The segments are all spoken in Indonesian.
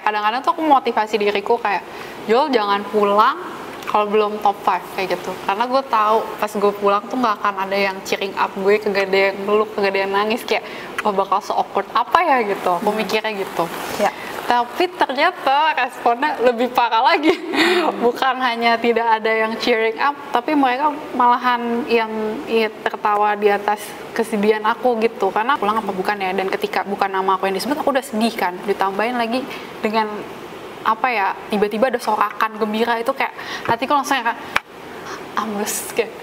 kadang-kadang tuh aku motivasi diriku kayak, Jol jangan pulang kalau belum top 5 kayak gitu. Karena gue tahu pas gue pulang tuh nggak akan ada yang cheering up gue, kagak ada yang meluk, kagak ada yang nangis kayak, oh bakal se-awkward apa ya gitu. Aku mikirnya gitu. Ya. Tapi ternyata responnya lebih parah lagi. Bukan hanya tidak ada yang cheering up, tapi mereka malahan yang tertawa di atas kesedihan aku gitu. Karena pulang apa bukan ya, dan ketika bukan nama aku yang disebut, aku udah sedih kan. Ditambahin lagi dengan apa ya, tiba-tiba ada sorakan gembira, itu kayak hatiku langsung kayak ambles kayak.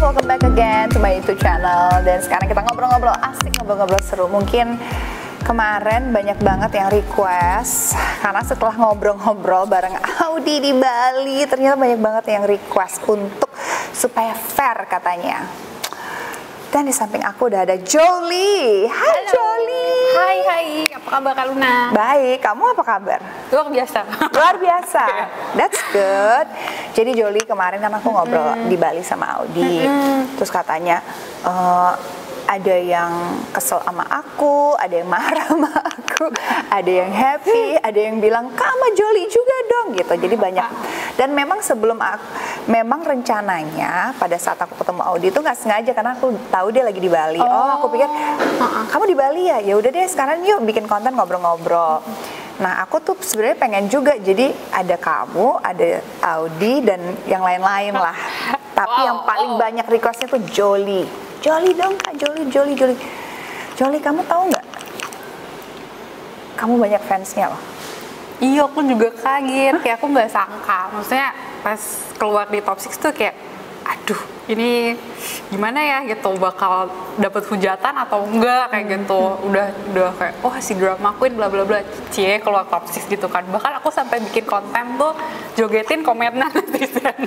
Welcome back again to my YouTube channel. Dan sekarang kita ngobrol-ngobrol asik, ngobrol-ngobrol seru. Mungkin kemarin banyak banget yang request, karena setelah ngobrol-ngobrol bareng Audi di Bali, ternyata banyak banget yang request untuk supaya fair katanya. Dan di samping aku udah ada Jolie. Hai Jolie. Hai, apa kabar Kak Luna? Baik, kamu apa kabar? Luar biasa. Luar biasa. That's good. Jadi Jolie, kemarin kan aku ngobrol di Bali sama Audi. Terus katanya ada yang kesel sama aku, ada yang marah sama aku, ada yang happy, ada yang bilang sama Jolie juga dong gitu. Jadi banyak. Dan memang memang rencananya pada saat aku ketemu Audi itu nggak sengaja, karena aku tahu dia lagi di Bali. Oh, aku pikir kamu di Bali ya? Ya udah deh, sekarang yuk bikin konten ngobrol-ngobrol. Nah, aku tuh sebenarnya pengen juga, jadi ada kamu, ada Audi, dan yang lain-lain lah. Tapi yang paling banyak requestnya tuh Jolie. Jolie dong Kak, Jolie. Jolie, kamu tahu nggak? Kamu banyak fansnya loh. Iya, aku juga kaget. Kayak aku nggak sangka. Maksudnya pas keluar di top 6 tuh kayak, aduh, ini gimana ya gitu, bakal dapet hujatan atau enggak kayak gitu. Udah kayak, oh si drama queen bla bla bla, cie keluar top 6 gitu kan. Bahkan aku sampai bikin konten tuh jogetin komennya netizen.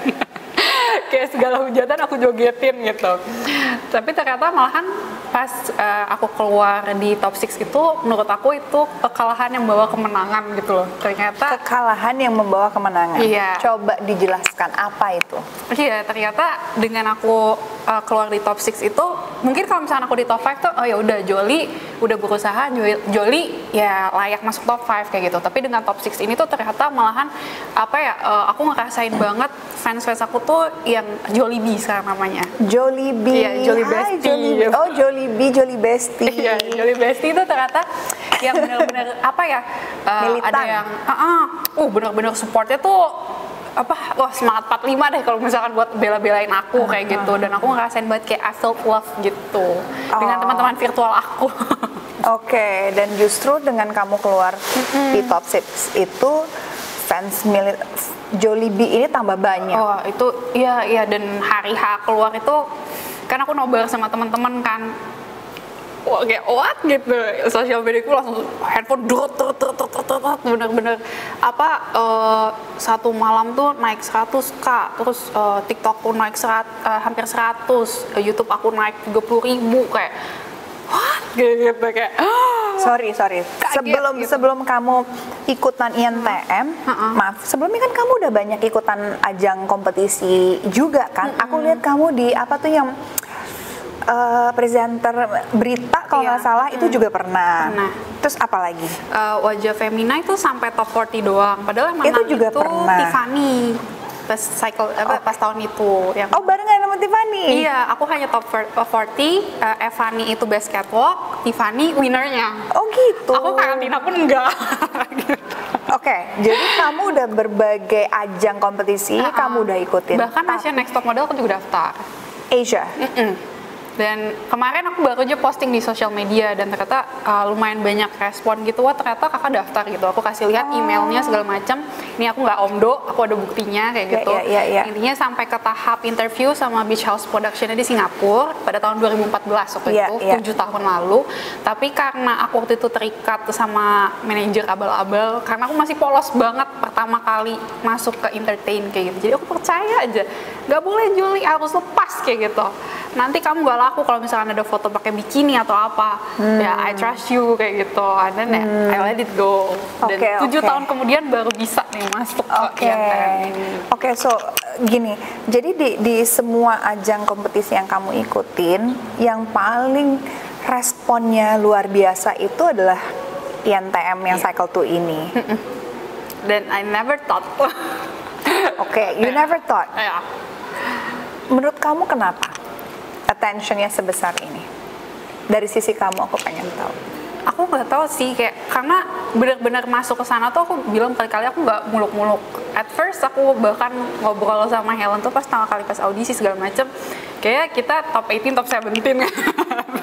Kayak segala hujatan aku jogetin gitu. Tapi ternyata malahan pas aku keluar di top 6 itu, menurut aku itu kekalahan yang membawa kemenangan gitu loh. Ternyata kekalahan yang membawa kemenangan. Iya. Coba dijelaskan apa itu? Iya, ternyata dengan aku keluar di top 6 itu, mungkin kalau misalnya aku di top 5 tuh, oh ya udah Jolie udah berusaha, Jolie ya layak masuk top 5 kayak gitu. Tapi dengan top 6 ini tuh ternyata malahan apa ya, aku ngerasain banget fans aku tuh yang Jollibee sekarang namanya. Jollibee. Iya, Jolie Bestie. Jollibee. Oh, Jolie Bestie. Iya, Jolie Bestie itu ternyata yang benar-benar apa ya, ada yang benar-benar supportnya tuh apa, wah semangat 45 deh kalau misalkan buat bela-belain aku kayak gitu. Dan aku ngerasain banget kayak I felt love gitu dengan teman-teman virtual aku. Oke, dan justru dengan kamu keluar di top 6 itu fans Jollibee ini tambah banyak. Oh, itu iya, dan hari H keluar itu kan aku nobar sama teman-teman kan. Wah, kayak what gitu, sosial mediaku langsung handphone bener-bener apa, satu malam tuh naik 100k, terus TikTokku naik hampir 100, YouTube aku naik 30.000, kayak what gitu kayak sorry sebelum kamu ikutan INTM, maaf, sebelumnya kan kamu udah banyak ikutan ajang kompetisi juga kan. Aku lihat kamu di apa tuh yang presenter berita kalau nggak salah, itu juga pernah. Terus apa lagi? Wajah Femina itu sampai top 40 doang. Padahal yang menang itu juga pernah. Tiffany pas pas tahun itu yang barengan sama Tiffany. Iya, aku hanya top 40, Evani itu best catwalk, Tiffany winnernya. Oh gitu. Aku karantina pun enggak. Oke, jadi kamu udah berbagai ajang kompetisi, kamu udah ikutin. Bahkan Asian Next Top Model aku juga daftar. Asia. Dan kemarin aku baru aja posting di sosial media, dan ternyata lumayan banyak respon gitu. Wah, ternyata kakak daftar gitu. Aku kasih lihat emailnya segala macam. Ini aku nggak omdo, aku ada buktinya kayak gitu. Intinya sampai ke tahap interview sama Beach House Production di Singapura pada tahun 2014 waktu itu, 7 tahun lalu. Tapi karena aku waktu itu terikat sama manajer abal-abal, karena aku masih polos banget pertama kali masuk ke entertain kayak gitu. Jadi aku percaya aja, nggak boleh Jolie, harus lepas kayak gitu. Nanti kamu gak laku kalau misalkan ada foto pakai bikini atau apa. Ya I trust you kayak gitu. And then I let it go. Dan 7 tahun kemudian baru bisa nih masuk ke INTM. Oke, so gini, jadi di semua ajang kompetisi yang kamu ikutin, yang paling responnya luar biasa itu adalah INTM yang Cycle 2 ini. Dan I never thought. Oke, you never thought. Ya. Menurut kamu kenapa attentionnya sebesar ini? Dari sisi kamu aku pengen tahu. Aku nggak tahu sih, kayak karena benar-benar masuk ke sana tuh aku bilang berkali-kali aku nggak muluk-muluk. At first aku bahkan ngobrol sama Helen tuh pas pertama kali pas audisi segala macem, kayak kita top 18, top 17.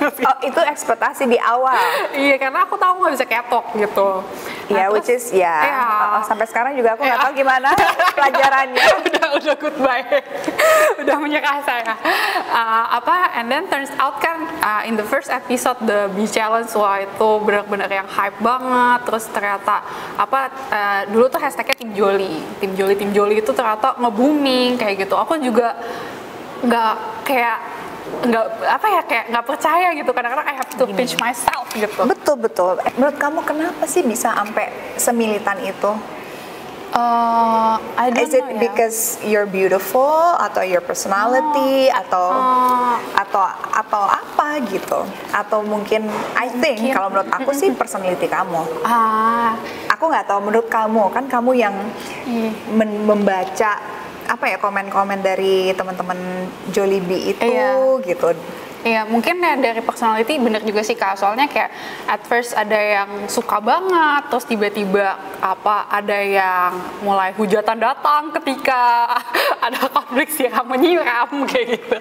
Oh, itu ekspektasi di awal. Iya, karena aku tahu aku nggak bisa ketok gitu. Ya, which is sampai sekarang juga aku nggak tahu gimana pelajarannya. udah goodbye, udah menyerah saya. And then turns out kan in the first episode the B Challenge, wah itu benar-benar yang hype banget. Terus ternyata dulu tuh hashtagnya Tim Joli itu ternyata nge-booming kayak gitu. Aku juga nggak percaya gitu, kadang-kadang I have to pinch myself gitu. Betul. Menurut kamu kenapa sih bisa sampai semilitan itu? I don't Is it know, because you're beautiful atau your personality atau apa gitu? Atau mungkin I think kalau menurut aku sih personality kamu. Aku nggak tahu menurut kamu, kan kamu yang membaca komen-komen dari teman-teman Jollibee itu gitu. Iya, mungkin ya dari personality bener juga sih Kak. Soalnya kayak at first ada yang suka banget, terus tiba-tiba ada yang mulai hujatan datang ketika ada konflik siram menyiram kayak gitu.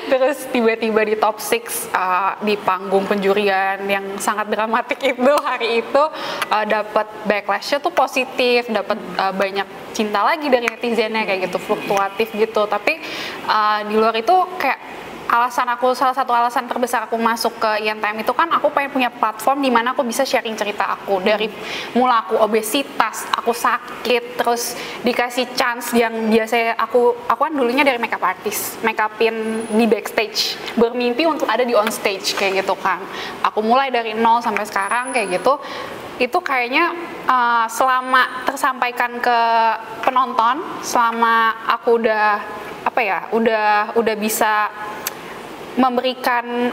Terus tiba-tiba di top 6 di panggung penjurian yang sangat dramatik itu hari itu dapat backlash-nya tuh positif, dapat banyak cinta lagi dari netizennya kayak gitu, fluktuatif gitu. Tapi di luar itu kayak salah satu alasan terbesar aku masuk ke INTM itu kan aku pengen punya platform di mana aku bisa sharing cerita aku dari mula aku obesitas, aku sakit, terus dikasih chance yang biasa aku kan dulunya dari makeup artist, make upin di backstage, bermimpi untuk ada di on stage kayak gitu kan. Aku mulai dari nol sampai sekarang kayak gitu. Itu kayaknya selama tersampaikan ke penonton, selama aku udah bisa memberikan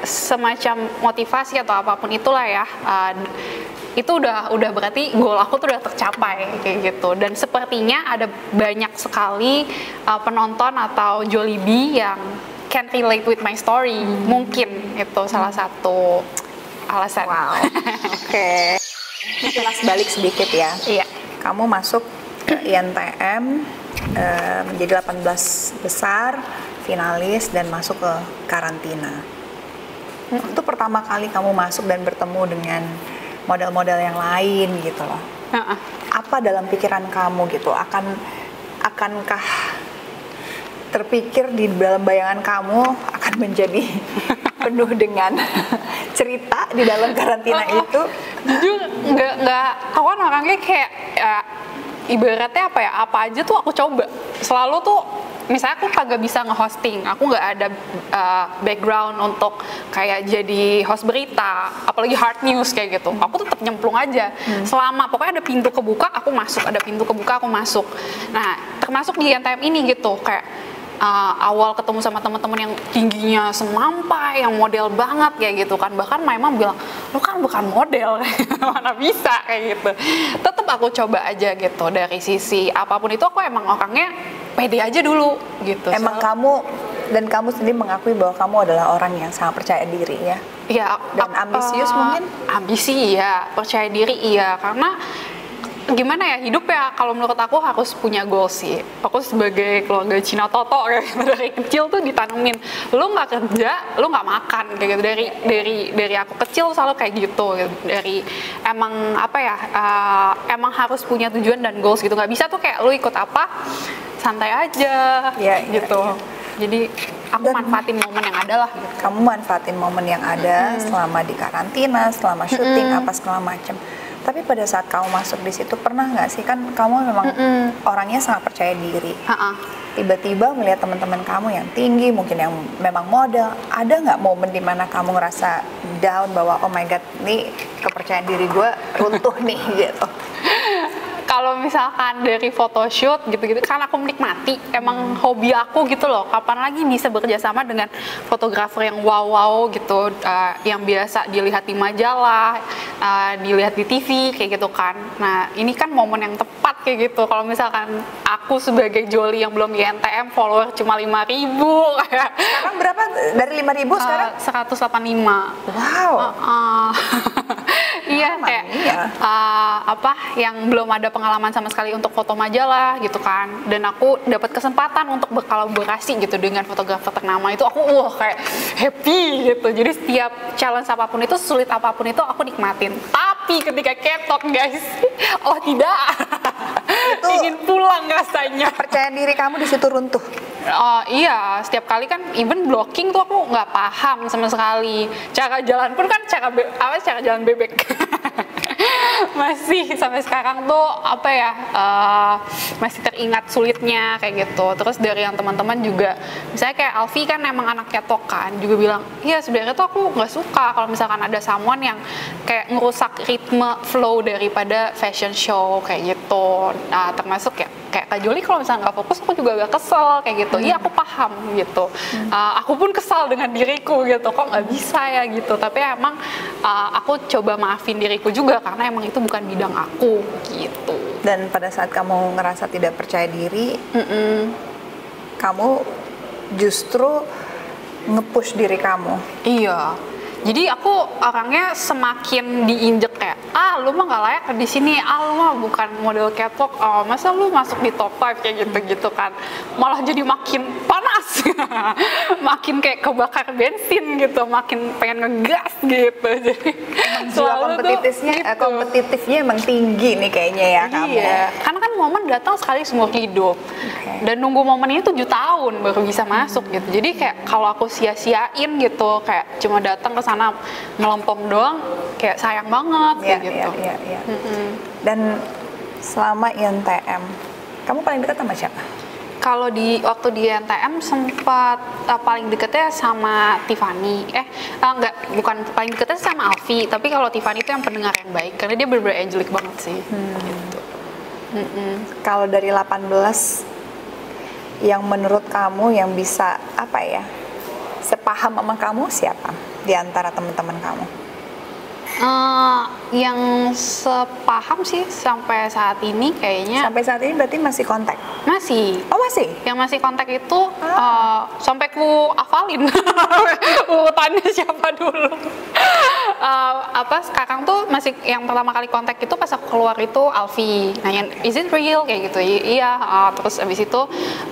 semacam motivasi atau apapun itulah ya, itu udah berarti goal aku tuh udah tercapai kayak gitu. Dan sepertinya ada banyak sekali penonton atau Jollibee yang can relate with my story. Mungkin itu salah satu alasan. Wow. Oke. Jelas balik sedikit ya. Iya. Kamu masuk ke INTM menjadi 18 besar, finalis, dan masuk ke karantina. Itu pertama kali kamu masuk dan bertemu dengan model-model yang lain gitu loh. Apa dalam pikiran kamu gitu? Akankah terpikir di dalam bayangan kamu akan menjadi penuh dengan cerita di dalam karantina itu? Jujur nggak. Aku kan orangnya kayak ibaratnya apa aja tuh aku coba. Selalu tuh misalnya aku kagak bisa nge-hosting, aku nggak ada background untuk kayak jadi host berita, apalagi hard news kayak gitu. Aku tetap nyemplung aja. Selama pokoknya ada pintu kebuka, aku masuk. Ada pintu kebuka, aku masuk. Nah, termasuk di INTM ini gitu, kayak awal ketemu sama teman-teman yang tingginya semampai, yang model banget kayak gitu kan. Bahkan memang bilang, lu kan bukan model, mana bisa kayak gitu. Tetap aku coba aja gitu. Dari sisi apapun itu aku emang orangnya pede aja dulu gitu. Emang kamu sendiri mengakui bahwa kamu adalah orang yang sangat percaya diri ya? Iya. Dan ambisius mungkin? Ambisi iya, percaya diri iya. Karena gimana ya, hidup ya kalau menurut aku harus punya goal sih. Aku sebagai keluarga Cina Toto kayak gitu, dari kecil tuh ditanemin, lu nggak kerja lu nggak makan kayak gitu. Dari aku kecil selalu kayak gitu. Dari emang emang harus punya tujuan dan goals gitu. Nggak bisa tuh kayak lu ikut apa santai aja gitu. Jadi aku manfaatin momen yang ada lah gitu. Kamu manfaatin momen yang ada selama di karantina, selama syuting apa segala macam. Tapi pada saat kamu masuk di situ, pernah nggak sih, kan kamu memang orangnya sangat percaya diri. Tiba-tiba melihat teman-teman kamu yang tinggi, mungkin yang memang model, ada nggak momen dimana kamu ngerasa down bahwa oh my god, nih kepercayaan diri gue runtuh nih gitu? kalau misalkan dari photoshoot gitu-gitu, kan aku menikmati, emang hobi aku gitu loh. Kapan lagi bisa bekerja sama dengan fotografer yang wow gitu, yang biasa dilihat di majalah, dilihat di TV kayak gitu kan. Nah ini kan momen yang tepat kayak gitu. Kalau misalkan aku sebagai Jolie yang belum di NTM, follower cuma 5.000 kayak. Sekarang berapa? Dari 5.000 sekarang? 185. Wow. Iya kayak yang belum ada pengalaman sama sekali untuk foto majalah gitu kan, dan aku dapat kesempatan untuk berkolaborasi gitu dengan fotografer ternama itu, aku kayak happy gitu. Jadi setiap challenge apapun itu, sulit apapun itu aku nikmatin. Tapi ketika ketok guys, tidak, itu ingin pulang rasanya. Percaya diri kamu di situ runtuh. Iya, setiap kali kan even blocking tuh aku nggak paham sama sekali. Cara jalan pun kan cara jalan bebek. Masih sampai sekarang tuh masih teringat sulitnya kayak gitu. Terus dari yang teman-teman juga, misalnya kayak Alfi kan emang anak ketok kan, juga bilang, iya sebenarnya tuh aku nggak suka kalau misalkan ada someone yang kayak ngerusak ritme flow daripada fashion show kayak gitu. Nah termasuk kayak Kak Jolie kalau misalnya nggak fokus, aku juga agak kesel kayak gitu. Iya aku paham gitu. Aku pun kesal dengan diriku gitu, kok nggak bisa ya gitu. Tapi emang aku coba maafin diriku juga karena emang itu bukan bidang aku gitu. Dan pada saat kamu ngerasa tidak percaya diri, kamu justru nge-push diri kamu. Iya. Jadi aku orangnya semakin diinjek kayak, lu mah nggak layak di sini, lu mah bukan model catwalk, masa lu masuk di top 5 kayak gitu kan, malah jadi makin panas, makin kayak kebakar bensin gitu, makin pengen ngegas gitu. Jadi selalu kompetitifnya emang tinggi nih kayaknya ya kamu. Iya, karena kan momen datang sekali seumur hidup, dan nunggu momen ini 7 tahun baru bisa masuk gitu. Jadi kayak kalau aku sia-siain gitu, kayak cuma datang ke sana ngelempem doang, kayak sayang banget kayak gitu. Iya. Dan selama INTM, kamu paling dekat sama siapa? Kalau waktu di NTM sempat paling deketnya sama Tiffany. Bukan paling deketnya sama Alfi, tapi kalau Tiffany itu yang pendengar yang baik karena dia bener-bener angelic banget sih. Gitu. Kalau dari 18 yang menurut kamu yang bisa sepaham sama kamu siapa di antara teman-teman kamu? Yang sepaham sih sampai saat ini kayaknya. Sampai saat ini berarti masih kontak? Masih. Oh masih? Yang masih kontak itu sampai ku hafalin urutannya siapa dulu. Sekarang tuh masih yang pertama kali kontak itu pas aku keluar itu Alfi, nanya is it real kayak gitu. Iya. Terus abis itu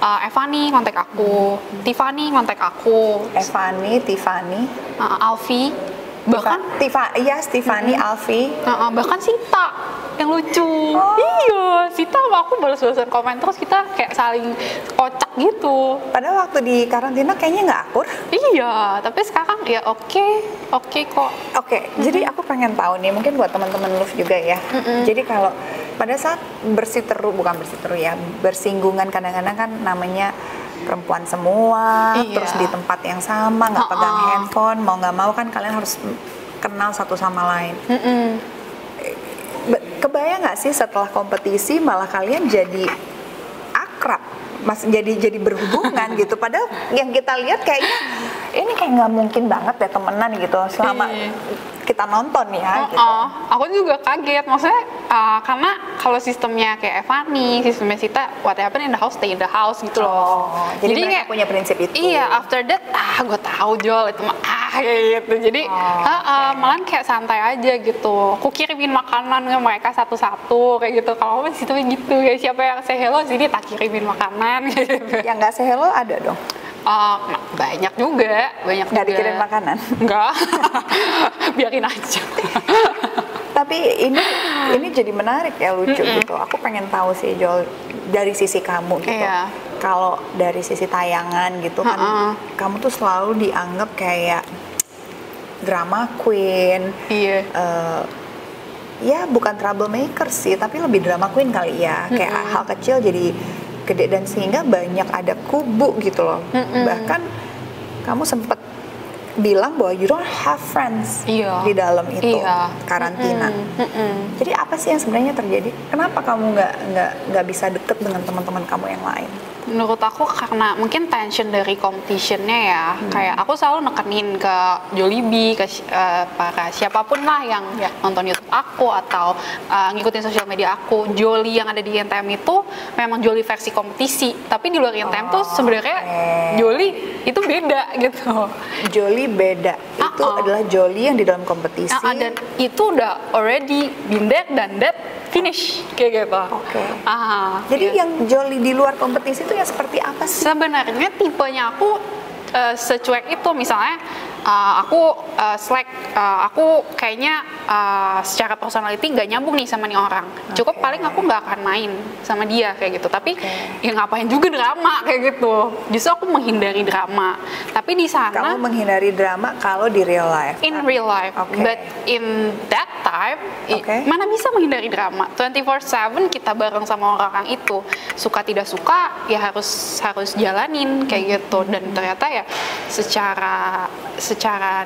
Evani kontak aku, Tiffany kontak aku. Evani, Tiffany, Alfi. Bahkan Tiffany, Alfi, bahkan Sita yang lucu. Iya, Sita sama aku balas-balasan komen terus kita kayak saling kocak gitu. Padahal waktu di karantina kayaknya nggak akur. Iya, tapi sekarang ya oke kok. Oke, jadi aku pengen tahu nih, mungkin buat teman-teman Luf juga ya. Jadi kalau pada saat bersinggungan kadang-kadang kan namanya perempuan semua, terus di tempat yang sama, nggak pegang handphone, mau nggak mau kan kalian harus kenal satu sama lain. Kebayang nggak sih setelah kompetisi malah kalian jadi akrab, jadi berhubungan gitu? Padahal yang kita lihat kayaknya ini kayak nggak mungkin banget ya temenan gitu selama kita nonton ya. Gitu. Aku juga kaget, maksudnya karena kalau sistemnya kayak Evani, sistemnya Sita, what happen in the house, stay in the house gitu loh. Jadi mereka punya prinsip itu. Iya, after that, gue tahu Jol, itu mah kayak gitu. Jadi malah kayak santai aja gitu. Aku kirimin makanan ke mereka satu-satu kayak gitu. Kalau aku sistemnya gitu, ya siapa yang say hello sini tak kirimin makanan. Gitu. Yang nggak say hello ada dong. Banyak juga. Nggak dikirim makanan? Enggak. Biarin aja. Tapi ini jadi menarik ya, lucu gitu. Aku pengen tahu sih Jol dari sisi kamu gitu. Iya. Kalau dari sisi tayangan gitu kan, kamu tuh selalu dianggap kayak drama queen. Iya. Ya bukan troublemaker sih, tapi lebih drama queen kali ya. Kayak hal kecil jadi gede, dan sehingga banyak ada kubu gitu loh. Bahkan kamu sempet bilang bahwa you don't have friends Iya. di dalam itu Iya. karantina. Jadi apa sih yang sebenarnya terjadi? Kenapa kamu nggak bisa deket dengan teman-teman kamu yang lain? Menurut aku karena mungkin tension dari competitionnya ya, kayak aku selalu nekenin ke Jollibee, ke para siapapun lah yang nonton YouTube aku atau ngikutin sosial media aku. Jolly yang ada di NTM itu memang Jolly versi kompetisi, tapi di luar NTM tuh sebenarnya Jolly itu beda gitu. Jolly beda, itu adalah Jolly yang di dalam kompetisi. Dan itu udah already been there dan that finish kayak gitu. Jadi yang Jolly di luar kompetisi itu yang seperti apa sih? Sebenarnya tipenya aku secuek itu, misalnya aku Slack, aku kayaknya secara personality nggak nyambung nih sama nih orang. Cukup paling aku nggak akan main sama dia kayak gitu. Tapi ya ngapain juga drama kayak gitu. Justru aku menghindari drama. Tapi di sana kamu menghindari drama kalau di real life. In real life, but in that time mana bisa menghindari drama. 24/7 kita bareng sama orang itu. Suka tidak suka ya harus jalanin kayak gitu. Dan ternyata ya secara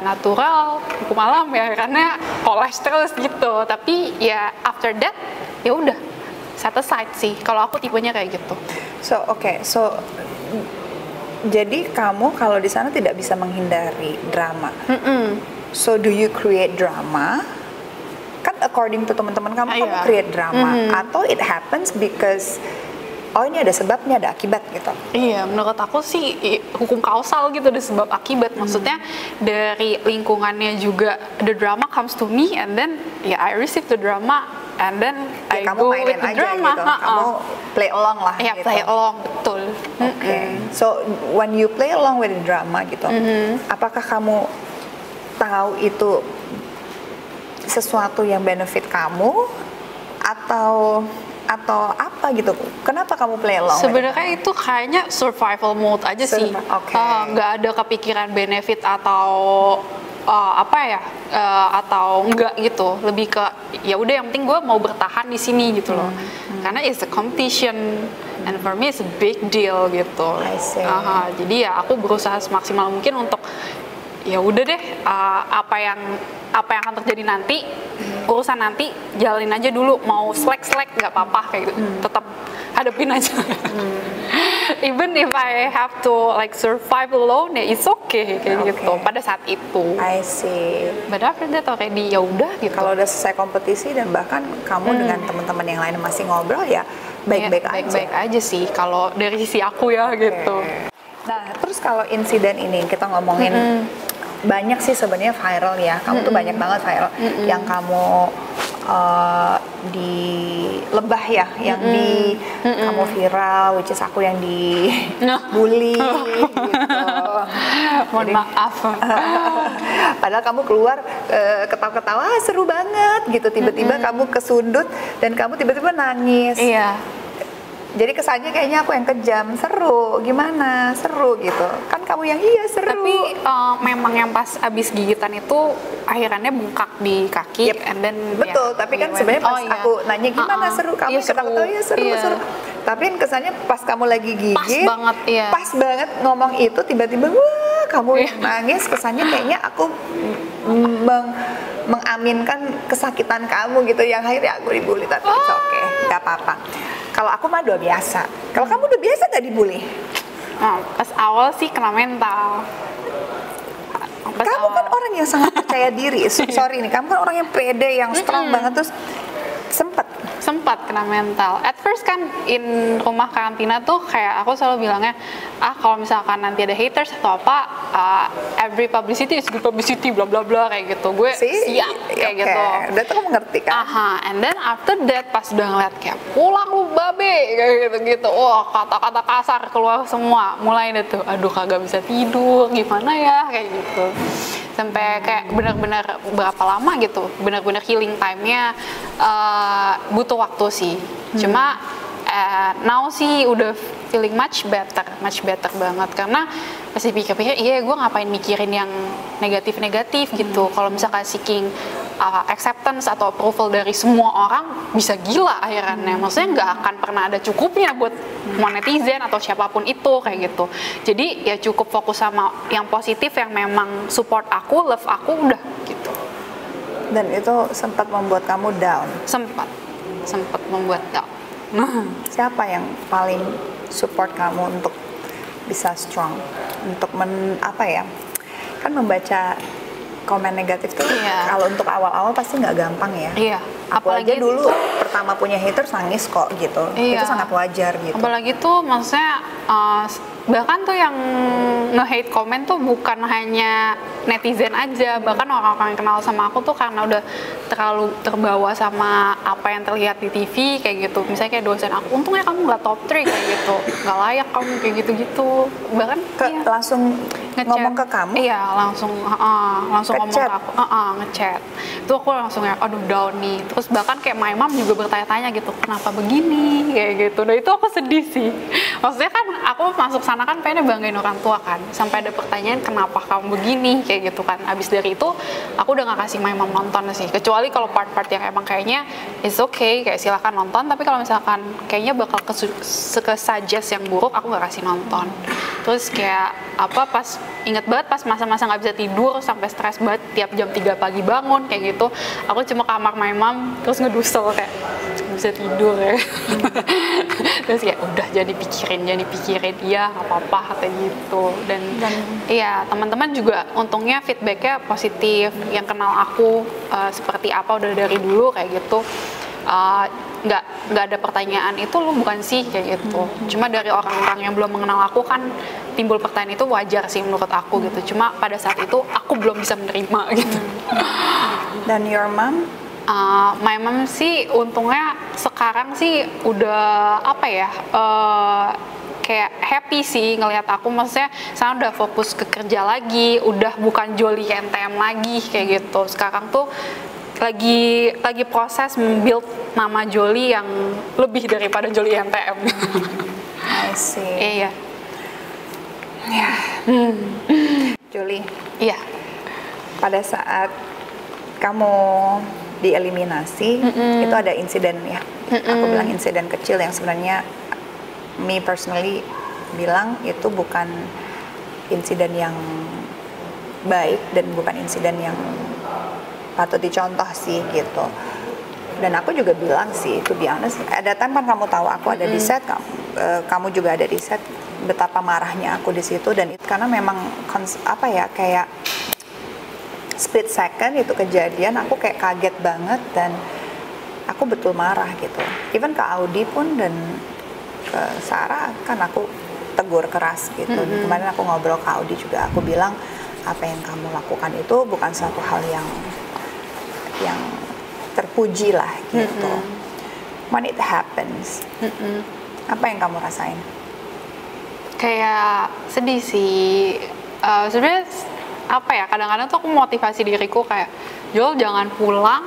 natural hukum alam ya, karena collage terus gitu. Tapi ya after that ya udah set aside sih. Kalau aku tipenya kayak gitu. So jadi kamu kalau di sana tidak bisa menghindari drama. So do you create drama? Kan according to teman-teman kamu create drama atau it happens because ini ada sebabnya, ada akibat gitu. Iya, menurut aku sih hukum kausal gitu, ada sebab akibat. Maksudnya dari lingkungannya juga, the drama comes to me and then I receive the drama and then I go with the drama. Gitu. Kamu play along lah gitu. Play along, betul. So when you play along with the drama gitu, apakah kamu tahu itu sesuatu yang benefit kamu atau apa gitu? Kenapa kamu play along? Sebenarnya itu kayaknya survival mode aja sih. Nggak ada kepikiran benefit atau atau enggak gitu. Lebih ke ya udah yang penting gue mau bertahan di sini gitu loh. Karena it's a competition and for me it's a big deal gitu. Jadi ya aku berusaha semaksimal mungkin untuk ya udah deh, apa yang akan terjadi nanti, urusan nanti jalanin aja dulu. Mau slack nggak apa-apa kayak gitu, tetap hadapin aja. Even if I have to like survive alone, ya it's okay kayak gitu pada saat itu. I see. But after that already ya udah gitu. Kalau udah selesai kompetisi dan bahkan kamu dengan teman-teman yang lain masih ngobrol ya baik-baik aja sih kalau dari sisi aku ya gitu. Nah, terus kalau insiden ini kita ngomongin banyak sih sebenarnya viral ya. Kamu tuh banyak banget viral yang kamu di Lebah ya, yang di kamu viral, which is aku yang di bully gitu. Mohon maaf. Padahal kamu keluar ketawa-ketawa seru banget gitu, tiba-tiba kamu kesundut dan kamu tiba-tiba nangis. Iya. Jadi kesannya kayaknya aku yang kejam, seru, gimana, seru gitu. Kan kamu yang seru. Tapi memang yang pas abis gigitan itu akhirannya bengkak di kaki, and then betul. Tapi kan sebenarnya pas aku nanya gimana seru, kamu ketawa seru. Tapi kesannya pas kamu lagi gigit, pas banget ngomong itu, tiba-tiba wah kamu nangis. Kesannya kayaknya aku mengaminkan kesakitan kamu gitu, yang akhirnya aku dibully. Tapi oke, nggak apa-apa. Kalau aku mah udah biasa. Kalau kamu udah biasa gak dibully? Pas awal sih kena mental. Kamu kan orang yang sangat percaya diri. Sorry nih, kamu kan orang yang pede, yang strong banget. Terus sempat kena mental. At first kan in rumah karantina tuh kayak aku selalu bilangnya, kalau misalkan nanti ada haters atau apa, every publicity is good publicity, bla bla bla kayak gitu. Gue siap kayak gitu. Udah tuh kamu ngerti kan? And then after that pas udah ngeliat kayak pulang lu babe kayak gitu. Wah, kata-kata kasar keluar semua. Mulai deh tuh, aduh kagak bisa tidur, gimana ya kayak gitu. Sampai kayak benar-benar berapa lama gitu, benar-benar healing time-nya butuh waktu sih. Cuma now sih udah feeling much better banget, karena masih pikir-pikir gue ngapain mikirin yang negatif gitu. Kalau misalkan seeking acceptance atau approval dari semua orang bisa gila akhirannya. Maksudnya nggak akan pernah ada cukupnya buat mau netizen atau siapapun itu kayak gitu. Jadi ya cukup fokus sama yang positif yang memang support aku, love aku, udah gitu. Dan itu sempat membuat kamu down? Sempat membuat down. Siapa yang paling support kamu untuk bisa strong, untuk kan membaca komen negatif tuh kalau untuk awal-awal pasti nggak gampang ya. Iya. Aku aja dulu pertama punya haters nangis kok gitu. Itu sangat wajar gitu. Apalagi tuh maksudnya bahkan tuh yang nge-hate komen tuh bukan hanya netizen aja, bahkan orang-orang yang kenal sama aku tuh karena udah terlalu terbawa sama apa yang terlihat di TV kayak gitu. Misalnya kayak dosen aku, untungnya kamu nggak top 3 kayak gitu, nggak layak kamu kayak gitu-gitu. Bahkan langsung ngomong ke kamu? Iya, langsung ngomong ke aku, ngechat. Itu aku langsung ya, aduh down nih. Terus bahkan kayak my mom juga bertanya-tanya gitu, kenapa begini kayak gitu. Nah itu aku sedih sih. Maksudnya kan aku masuk sana kan pengen banggain orang tua kan, sampai ada pertanyaan kenapa kamu begini kayak gitu kan. Abis dari itu aku udah gak kasih my mom nonton sih, kecuali kalau part-part yang emang kayaknya it's okay, kayak silakan nonton. Tapi kalau misalkan kayaknya bakal suggest yang buruk, aku gak kasih nonton. Terus kayak pas inget banget pas masa-masa nggak bisa tidur sampai stres banget tiap jam 3 pagi bangun kayak gitu, aku cuma kamar my mom terus ngedusel kayak nggak bisa tidur ya. Terus kayak udah jangan dipikirin ya nggak apa-apa kayak gitu. Dan iya teman-teman juga untungnya feedbacknya positif, yang kenal aku seperti apa udah dari dulu kayak gitu. Nggak ada pertanyaan itu lu bukan sih kayak gitu. Cuma dari orang-orang yang belum mengenal aku kan timbul pertanyaan itu wajar sih menurut aku gitu. Cuma pada saat itu aku belum bisa menerima gitu. Dan your mom? My mom sih untungnya sekarang sih udah kayak happy sih ngelihat aku, maksudnya saya udah fokus ke kerja lagi, udah bukan Jolie NTM lagi kayak gitu. Sekarang tuh lagi proses membuild nama Jolie yang lebih daripada Jolie NTM. I see. Iya. Ya. Jolie. Iya. Pada saat kamu dieliminasi, itu ada insiden ya. Aku bilang insiden kecil yang sebenarnya me personally bilang itu bukan insiden yang baik dan bukan insiden yang patut dicontoh sih gitu. Dan aku juga bilang sih, to be honest, ada time kan kamu tahu aku ada di set, kamu juga ada di set, betapa marahnya aku di situ. Dan itu karena memang kayak split second itu kejadian, aku kayak kaget banget dan aku betul marah gitu. Even ke Audi pun dan ke Sarah kan aku tegur keras gitu. Kemarin aku ngobrol ke Audi juga, aku bilang apa yang kamu lakukan itu bukan satu hal yang terpuji lah gitu. When it happens, apa yang kamu rasain? Kayak sedih sih. Sebenarnya kadang-kadang tuh aku motivasi diriku kayak, Jol jangan pulang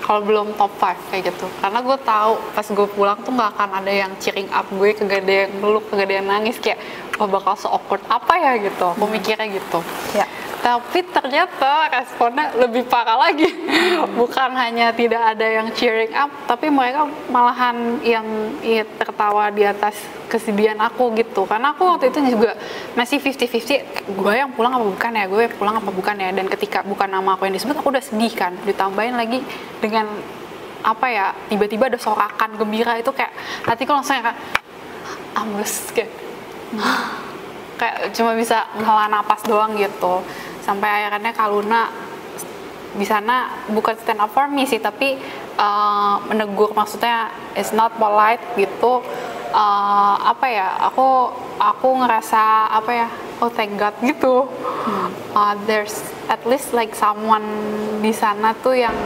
kalau belum top 5 kayak gitu. Karena gue tahu pas gue pulang tuh nggak akan ada yang cheering up gue, kagak ada yang meluk, kagak ada yang nangis, kayak bakal se-awkward apa ya gitu. Aku mikirnya gitu. Ya. Tapi ternyata responnya lebih parah lagi. Bukan hanya tidak ada yang cheering up, tapi mereka malahan yang tertawa di atas kesedihan aku gitu. Karena aku waktu itu juga masih 50-50, gue yang pulang apa bukan ya, gue pulang apa bukan ya. Dan ketika bukan nama aku yang disebut, aku udah sedih kan. Ditambahin lagi dengan tiba-tiba ada sorakan gembira, itu kayak hatiku langsung kayak ambles kayak cuma bisa ngela napas doang gitu. Sampai akhirnya Kak Luna di sana bukan stand up for me sih, tapi menegur, maksudnya it's not polite gitu. Aku ngerasa oh thank God gitu. There's at least like someone di sana tuh yang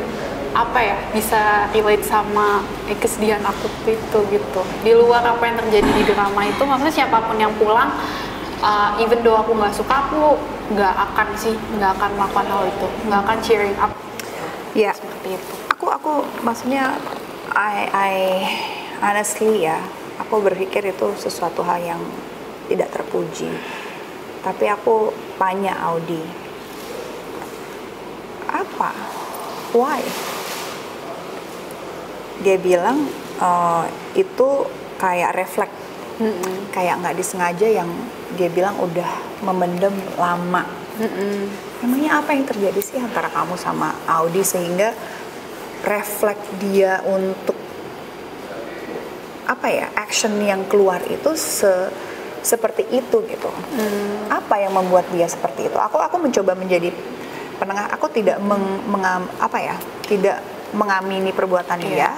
bisa relate sama kesedihan aku itu gitu. Di luar apa yang terjadi di drama itu, maksudnya siapapun yang pulang, even though aku nggak suka, aku nggak akan melakukan hal itu, nggak akan cheering up. Ya. Seperti itu. Aku maksudnya I honestly ya, aku berpikir itu sesuatu hal yang tidak terpuji. Tapi aku tanya Audi, apa Why? Dia bilang itu kayak refleks, kayak nggak disengaja, yang dia bilang udah memendam lama. Emangnya apa yang terjadi sih antara kamu sama Audi sehingga refleks dia untuk apa ya, action yang keluar itu seperti itu gitu. Apa yang membuat dia seperti itu? Aku mencoba menjadi penengah. Aku tidak tidak mengamini perbuatan dia.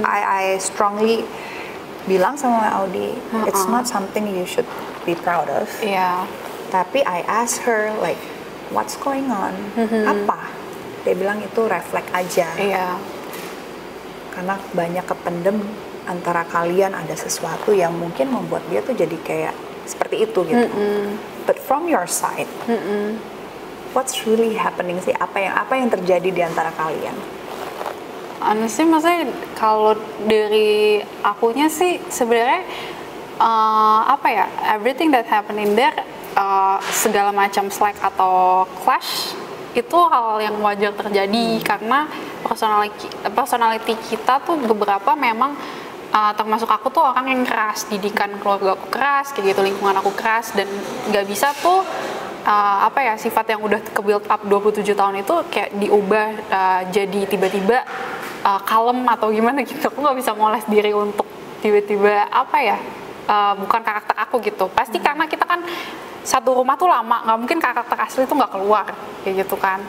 I strongly bilang sama Audi, it's not something you should be proud of. Tapi I ask her like, what's going on? Apa? Dia bilang itu refleks aja. Karena banyak kependem antara kalian, ada sesuatu yang mungkin membuat dia tuh jadi kayak seperti itu gitu. But from your side, what's really happening sih? Apa yang terjadi di antara kalian? Honestly, maksudnya kalau dari akunya sih sebenarnya everything that happen in there, segala macam slack atau clash itu hal yang wajar terjadi karena personality kita tuh beberapa memang termasuk aku tuh orang yang keras, didikan keluarga aku keras, kayak gitu, lingkungan aku keras, dan nggak bisa tuh sifat yang udah ke-build up 27 tahun itu kayak diubah jadi tiba-tiba kalem atau gimana gitu. Aku nggak bisa moles diri untuk tiba-tiba bukan karakter aku gitu. Pasti karena kita kan satu rumah tuh lama, nggak mungkin karakter asli tuh nggak keluar kayak gitu kan.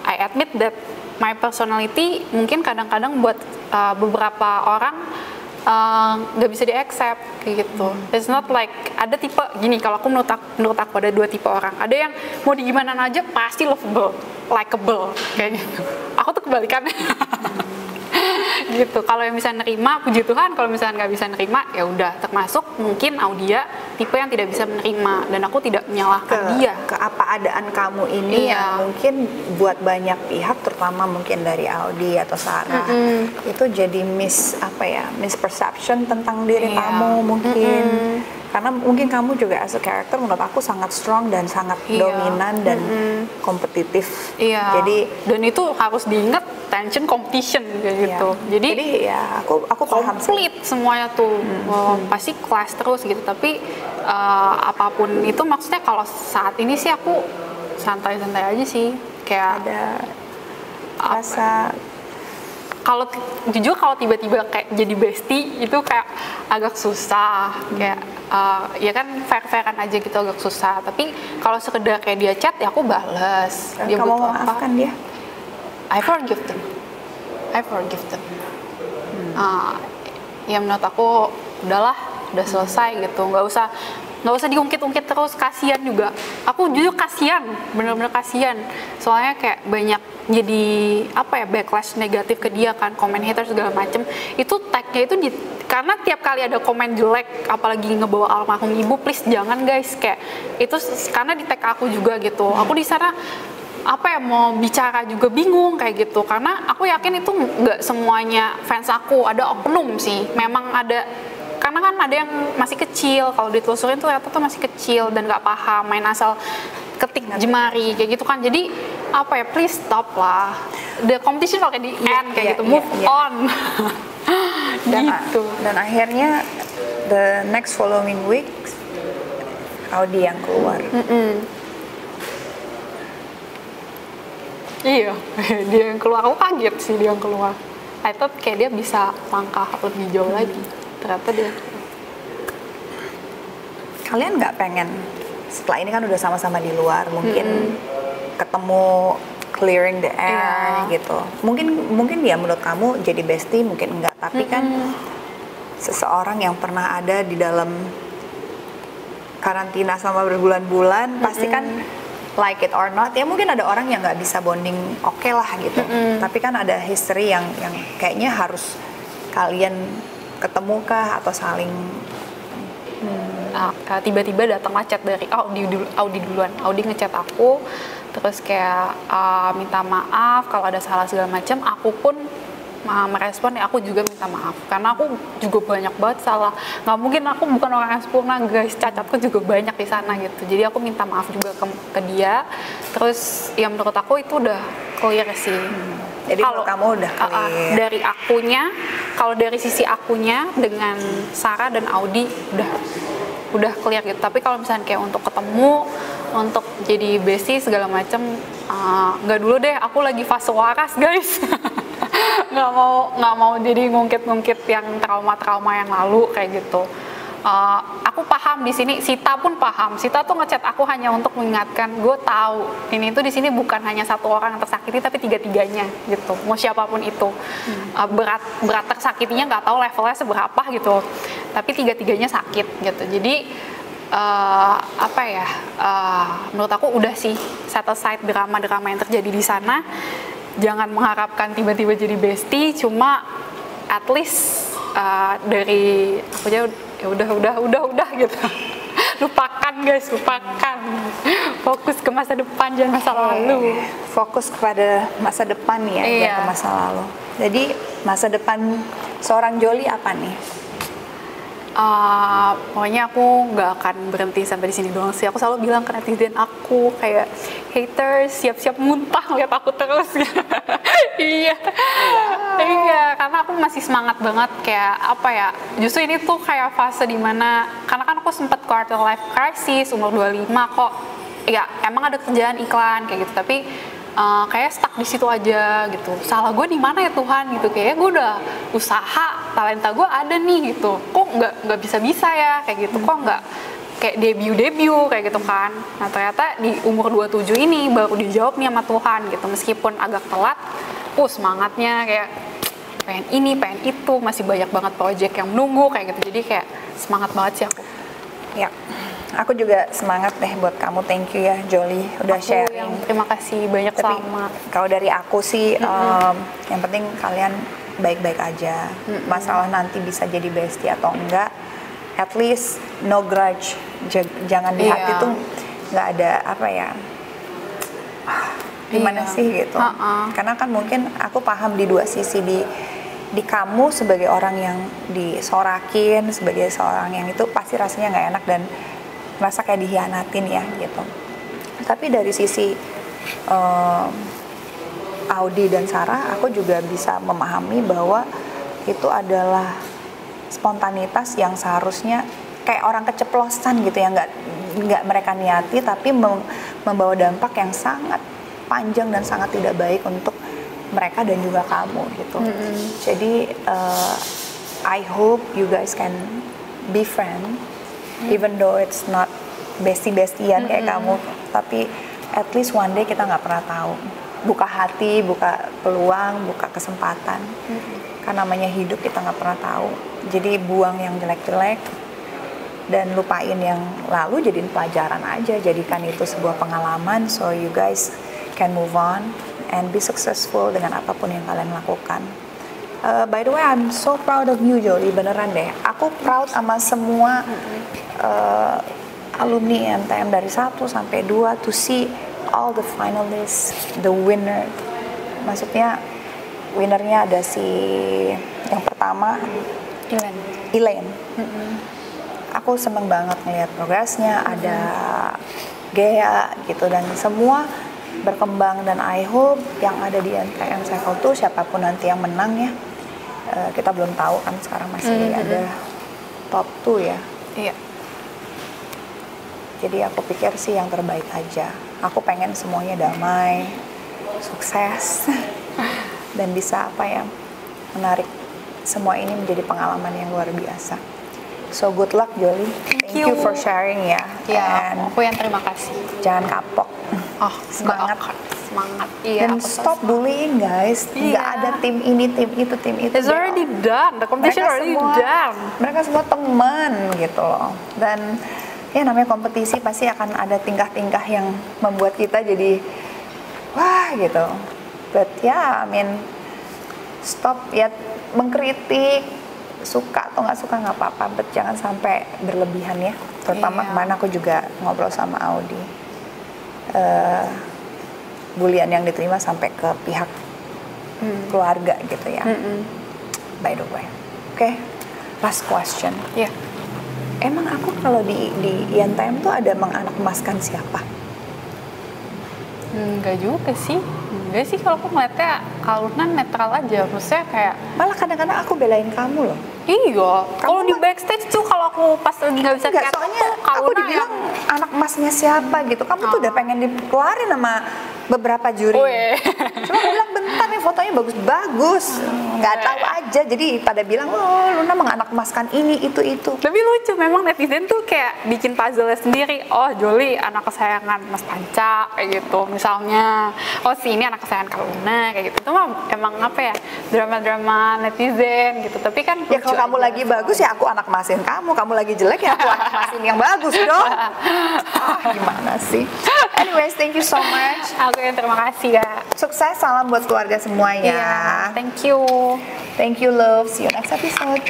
I admit that my personality mungkin kadang-kadang buat beberapa orang nggak bisa di-accept kayak gitu. It's not like ada tipe gini. Kalau aku menurut aku ada dua tipe orang. Ada yang mau di gimana aja pasti lovable, likable kayak gitu. Aku tuh kebalikannya. Gitu. Kalau yang bisa nerima, puji Tuhan. Kalau misalnya nggak bisa nerima, ya udah. Termasuk mungkin Audia tipe yang tidak bisa menerima, dan aku tidak menyalahkan dia. Ke apa adaan kamu ini yang mungkin buat banyak pihak, terutama mungkin dari Audi atau Sarah, itu jadi misperception tentang diri kamu mungkin. Karena mungkin kamu juga as a character menurut aku sangat strong dan sangat dominan dan kompetitif. Jadi dan itu harus diingat, tension competition kayak gitu. Jadi ya aku paham komplit semuanya tuh. Pasti kelas terus gitu. Tapi apapun itu, maksudnya kalau saat ini sih aku santai-santai aja sih. Kayak ada rasa, kalau jujur kalau tiba-tiba kayak jadi bestie itu kayak agak susah, kayak ya kan fair-fairan aja gitu, agak susah. Tapi kalau sekedar kayak dia chat ya aku bales. Dia kamu memaafkan dia? I forgive them. Ya menurut aku udahlah, udah selesai gitu, nggak usah diungkit-ungkit terus, kasihan juga. Aku jujur kasihan, bener-bener kasihan. Soalnya kayak banyak jadi backlash negatif ke dia kan, komen haters segala macem. Itu tagnya itu karena tiap kali ada komen jelek, apalagi ngebawa almarhum ibu, please jangan guys, kayak itu karena di tag aku juga gitu. Aku di sana mau bicara juga bingung kayak gitu, karena aku yakin itu nggak semuanya fans aku, ada oknum sih, memang ada. Karena kan ada yang masih kecil, kalau ditelusurin tuh ternyata tuh masih kecil dan nggak paham, main asal ketik jemari kayak gitu kan. Jadi please stop lah, the competition pakai di end kayak gitu, move on. Dan akhirnya the next following week Audi yang keluar. Iya, dia yang keluar. Aku kaget sih dia yang keluar. I thought kayak dia bisa langkah lebih jauh lagi. Ternyata dia. Kalian nggak pengen setelah ini kan udah sama-sama di luar, mungkin ketemu, clearing the air gitu. Mungkin ya menurut kamu jadi bestie, mungkin enggak. Tapi kan seseorang yang pernah ada di dalam karantina sama berbulan-bulan, pasti kan like it or not, ya mungkin ada orang yang nggak bisa bonding oke lah gitu. Tapi kan ada history yang kayaknya harus kalian ketemu kah atau saling tiba-tiba datanglah chat dari Audi duluan. Audi ngechat aku terus kayak minta maaf kalau ada salah segala macam. Aku pun merespon ya aku juga minta maaf karena aku juga banyak banget salah. Nggak mungkin, aku bukan orang yang sempurna guys, cacatku juga banyak di sana gitu. Jadi aku minta maaf juga ke dia. Terus ya menurut aku itu udah clear sih. Jadi kalau kamu udah clear. Dari akunya, kalau dari sisi akunya dengan Sarah dan Audi udah clear gitu. Tapi kalau misalnya kayak untuk ketemu, untuk jadi bestie segala macam, nggak dulu deh. Aku lagi fase waras guys. nggak mau jadi ngungkit-ngungkit yang trauma-trauma yang lalu kayak gitu. Aku paham di sini, Sita pun paham. Sita tuh ngechat aku hanya untuk mengingatkan, gue tahu ini tuh di sini bukan hanya satu orang yang tersakiti, tapi tiga-tiganya gitu. Mau siapapun itu, berat tersakitinya nggak tahu levelnya seberapa gitu, tapi tiga-tiganya sakit gitu. Jadi menurut aku udah sih set aside drama-drama yang terjadi di sana. Jangan mengharapkan tiba-tiba jadi bestie, cuma at least dari aku aja ya udah gitu. Lupakan guys, lupakan. Fokus ke masa depan, jangan masa lalu. Fokus kepada masa depan ya, jangan ke masa lalu. Jadi masa depan seorang Jolie apa nih? Pokoknya aku nggak akan berhenti sampai di sini doang sih. Aku selalu bilang ke netizen aku kayak, haters siap-siap muntah lihat aku terus. Iya, karena aku masih semangat banget kayak apa ya. Justru ini tuh kayak fase dimana, karena kan aku sempat quarter life crisis umur 25 kok. Ya emang ada kerjaan iklan kayak gitu, tapi kayak stuck di situ aja gitu. Salah gue di mana ya Tuhan gitu, kayak gue udah usaha, talenta gue ada nih gitu, kok nggak bisa ya kayak gitu, kok nggak kayak debut kayak gitu kan. Nah ternyata di umur 27 ini baru dijawab nih sama Tuhan gitu, meskipun agak telat. Semangatnya kayak pengen ini pengen itu, masih banyak banget project yang menunggu kayak gitu. Jadi kayak semangat banget sih aku. Ya, aku juga semangat deh buat kamu. Thank you ya Jolie udah sharing. Terima kasih banyak. Tapi sama. Kalau dari aku sih, yang penting kalian baik-baik aja. Masalah nanti bisa jadi bestie atau enggak, at least no grudge. Jangan di hati tuh nggak ada apa ya. Gimana sih gitu? Karena kan mungkin aku paham di dua sisi, di kamu sebagai orang yang disorakin, sebagai seorang yang itu pasti rasanya nggak enak dan merasa kayak dihianatin ya gitu. Tapi dari sisi Audi dan Sarah, aku juga bisa memahami bahwa itu adalah spontanitas yang seharusnya kayak orang keceplosan gitu ya, nggak mereka niati tapi membawa dampak yang sangat panjang dan sangat tidak baik untuk mereka dan juga kamu gitu. Jadi I hope you guys can be friend, even though it's not bestie-bestian kayak kamu, tapi at least one day kita nggak pernah tahu. Buka hati, buka peluang, buka kesempatan. Karena namanya hidup kita nggak pernah tahu. Jadi buang yang jelek-jelek dan lupain yang lalu, jadiin pelajaran aja. Jadikan itu sebuah pengalaman, so you guys can move on and be successful dengan apapun yang kalian lakukan. By the way, I'm so proud of you Jolie, beneran deh. Aku proud sama semua alumni MTM dari 1 sampai 2 to see all the finalists, the winner. Maksudnya winnernya ada si yang pertama Elaine. Aku seneng banget ngeliat progresnya, ada Gea gitu, dan semua berkembang. Dan I hope yang ada di MTM Cycle 2 siapapun nanti yang menang ya, kita belum tahu kan, sekarang masih ada top 2 ya. Iya. Jadi aku pikir sih yang terbaik aja. Aku pengen semuanya damai, sukses, dan bisa apa ya, menarik semua ini menjadi pengalaman yang luar biasa. So good luck Jolie. Thank you for sharing ya. Ya, aku yang terima kasih. Jangan kapok. Semangat. Semangat. Iya. Dan stop bullying guys. Nggak ada tim ini, tim itu, tim itu. It's already done. The competition already done. Mereka semua teman gitu loh. Dan ya namanya kompetisi pasti akan ada tingkah-tingkah yang membuat kita jadi wah gitu. But ya, I mean, stop ya mengkritik, suka atau nggak suka nggak apa-apa, but jangan sampai berlebihan ya. Terutama kemana aku juga ngobrol sama Audi, bulian yang diterima sampai ke pihak keluarga gitu ya. By the way, oke, last question. Iya. Emang aku kalau di Ian Time tuh ada menganak emaskan siapa? Enggak juga sih. Enggak sih, kalau aku ngeliatnya Kaluna netral aja. Maksudnya kayak Malah kadang-kadang aku belain kamu loh. iya, kalau di mah- backstage tuh kalau aku pas lagi nggak bisa Enggak, catwalk soalnya tuh aku Kaluna dibilang anak emasnya siapa gitu. Kamu tuh udah pengen dikeluarin sama beberapa juri. Oh, iya. Cuma aku bilang bentar nih fotonya bagus-bagus. Nggak tahu aja. Jadi pada bilang, oh Luna menganak emaskan ini, itu. Tapi lucu, memang netizen tuh kayak bikin puzzle sendiri. Oh, Jolie anak kesayangan Mas Panca kayak gitu misalnya. Oh, si ini anak kesayangan Kaluna kayak gitu. Itu mah emang apa ya, drama-drama netizen gitu. Tapi kan Ya lucu kalau kamu aja. lagi bagus ya aku anak emasin kamu lagi jelek ya aku anak emasin yang bagus dong. Gimana sih? Anyways, thank you so much. Aku yang terima kasih ya. Sukses, salam buat keluarga semuanya. Iya, thank you. Thank you, love. See you next episode.